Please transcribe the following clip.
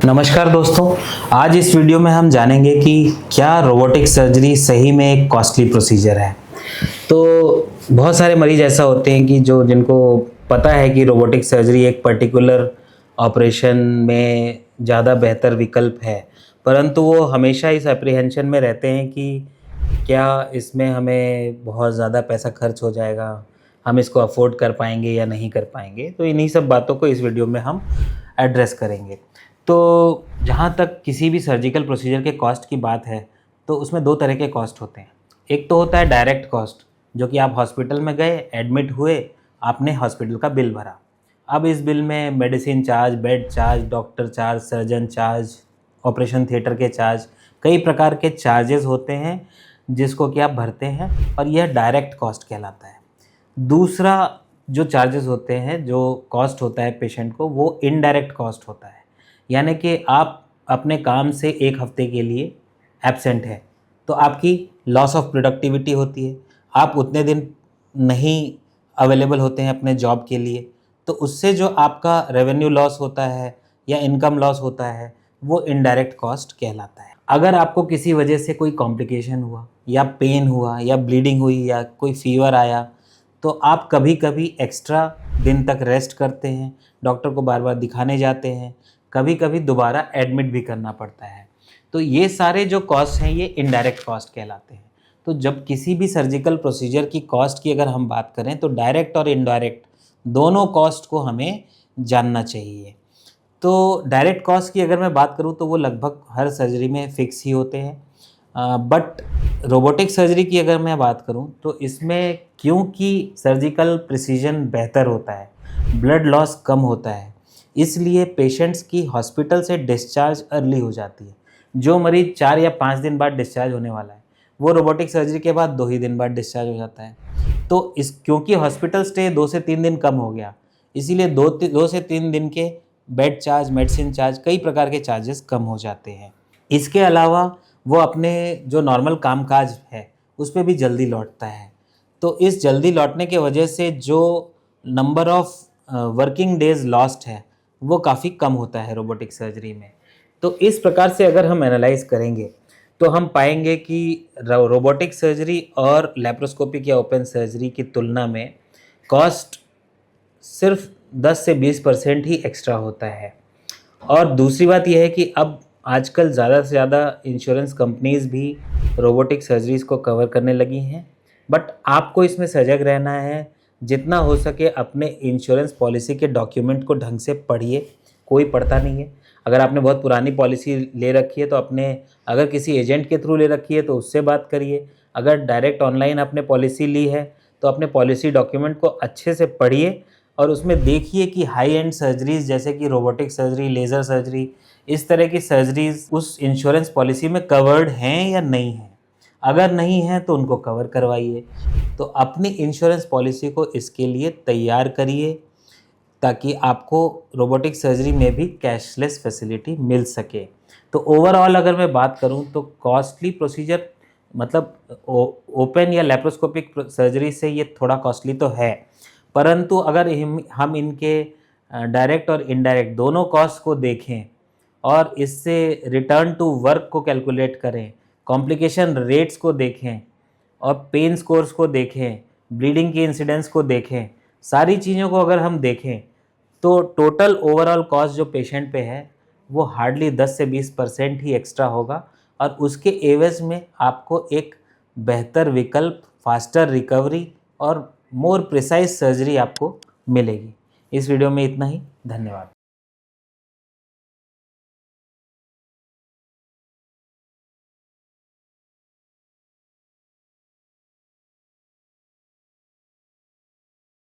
नमस्कार दोस्तों, आज इस वीडियो में हम जानेंगे कि क्या रोबोटिक सर्जरी सही में एक कॉस्टली प्रोसीजर है। तो बहुत सारे मरीज ऐसा होते हैं कि जिनको पता है कि रोबोटिक सर्जरी एक पर्टिकुलर ऑपरेशन में ज़्यादा बेहतर विकल्प है, परंतु वो हमेशा इस एप्रीहेंशन में रहते हैं कि क्या इसमें हमें बहुत ज़्यादा पैसा खर्च हो जाएगा, हम इसको अफ़ोर्ड कर पाएँगे या नहीं कर पाएँगे। तो इन्हीं सब बातों को इस वीडियो में हम एड्रेस करेंगे। तो जहाँ तक किसी भी सर्जिकल प्रोसीजर के कॉस्ट की बात है, तो उसमें 2 तरह के कॉस्ट होते हैं। एक तो होता है डायरेक्ट कॉस्ट, जो कि आप हॉस्पिटल में गए, एडमिट हुए, आपने हॉस्पिटल का बिल भरा। अब इस बिल में medicine charge, bed charge, doctor charge, surgeon charge, operation theatre के चार्ज, कई प्रकार के चार्जेस होते हैं जिसको कि आप भरते हैं और यह डायरेक्ट कॉस्ट कहलाता है। दूसरा जो चार्जेस होते हैं, जो कॉस्ट होता है पेशेंट को, वो इनडायरेक्ट कॉस्ट होता है। यानी कि आप अपने काम से 1 हफ्ते के लिए एब्सेंट है, तो आपकी लॉस ऑफ प्रोडक्टिविटी होती है, आप उतने दिन नहीं अवेलेबल होते हैं अपने जॉब के लिए, तो उससे जो आपका रेवेन्यू लॉस होता है या इनकम लॉस होता है, वो इनडायरेक्ट कॉस्ट कहलाता है। अगर आपको किसी वजह से कोई कॉम्प्लिकेशन हुआ या पेन हुआ या ब्लीडिंग हुई या कोई फीवर आया, तो आप कभी-कभी एक्स्ट्रा दिन तक रेस्ट करते हैं, डॉक्टर को बार-बार दिखाने जाते हैं, कभी-कभी दोबारा एडमिट भी करना पड़ता है। तो ये सारे जो कॉस्ट हैं, ये इनडायरेक्ट कॉस्ट कहलाते हैं। तो जब किसी भी सर्जिकल प्रोसीजर की कॉस्ट की अगर हम बात करें, तो डायरेक्ट और इनडायरेक्ट दोनों कॉस्ट को हमें जानना चाहिए। तो डायरेक्ट कॉस्ट की अगर मैं बात करूँ, तो वो लगभग हर सर्जरी में फ़िक्स ही होते हैं। बट रोबोटिक सर्जरी की अगर मैं बात करूँ, तो इसमें क्योंकि सर्जिकल प्रिसीजन बेहतर होता है, ब्लड लॉस कम होता है, इसलिए पेशेंट्स की हॉस्पिटल से डिस्चार्ज अर्ली हो जाती है। जो मरीज़ 4 या 5 दिन बाद डिस्चार्ज होने वाला है, वो रोबोटिक सर्जरी के बाद 2 ही दिन बाद डिस्चार्ज हो जाता है। तो क्योंकि हॉस्पिटल स्टे 2 से 3 दिन कम हो गया, इसीलिए 2 से 3 दिन के बेड चार्ज, मेडिसिन चार्ज, कई प्रकार के चार्जेस कम हो जाते हैं। इसके अलावा वो अपने जो नॉर्मल कामकाज है, उस पे भी जल्दी लौटता है। तो इस जल्दी लौटने की वजह से जो number of working days lost है, वो काफ़ी कम होता है रोबोटिक सर्जरी में। तो इस प्रकार से अगर हम एनालाइज़ करेंगे, तो हम पाएंगे कि रोबोटिक सर्जरी और लैप्रोस्कोपिक या ओपन सर्जरी की तुलना में कॉस्ट सिर्फ 10 से 20% ही एक्स्ट्रा होता है। और दूसरी बात यह है कि अब आजकल ज़्यादा से ज़्यादा इंश्योरेंस कंपनीज़ भी रोबोटिक सर्जरीज़ को कवर करने लगी हैं। बट आपको इसमें सजग रहना है, जितना हो सके अपने इंश्योरेंस पॉलिसी के डॉक्यूमेंट को ढंग से पढ़िए, कोई पढ़ता नहीं है। अगर आपने बहुत पुरानी पॉलिसी ले रखी है, तो अगर किसी एजेंट के थ्रू ले रखी है, तो उससे बात करिए। अगर डायरेक्ट ऑनलाइन आपने पॉलिसी ली है, तो अपने पॉलिसी डॉक्यूमेंट को अच्छे से पढ़िए और उसमें देखिए कि हाई एंड सर्जरीज़ जैसे कि रोबोटिक सर्जरी, लेज़र सर्जरी, इस तरह की सर्जरीज़ उस इंश्योरेंस पॉलिसी में कवर्ड हैं या नहीं हैं। अगर नहीं हैं, तो उनको कवर करवाइए। तो अपनी इंश्योरेंस पॉलिसी को इसके लिए तैयार करिए, ताकि आपको रोबोटिक सर्जरी में भी कैशलेस फैसिलिटी मिल सके। तो ओवरऑल अगर मैं बात करूं, तो कॉस्टली प्रोसीजर मतलब ओपन या लैप्रोस्कोपिक सर्जरी से ये थोड़ा कॉस्टली तो है, परंतु अगर हम इनके डायरेक्ट और इनडायरेक्ट दोनों कॉस्ट को देखें और इससे रिटर्न टू वर्क को कैलकुलेट करें, कॉम्प्लिकेशन रेट्स को देखें और पेन स्कोर्स को देखें, ब्लीडिंग की इंसिडेंस को देखें, सारी चीज़ों को अगर हम देखें, तो टोटल ओवरऑल कॉस्ट जो पेशेंट पे है, वो हार्डली 10 से 20% ही एक्स्ट्रा होगा और उसके एवज़ में आपको एक बेहतर विकल्प, फास्टर रिकवरी और मोर प्रिसाइज सर्जरी आपको मिलेगी। इस वीडियो में इतना ही। धन्यवाद।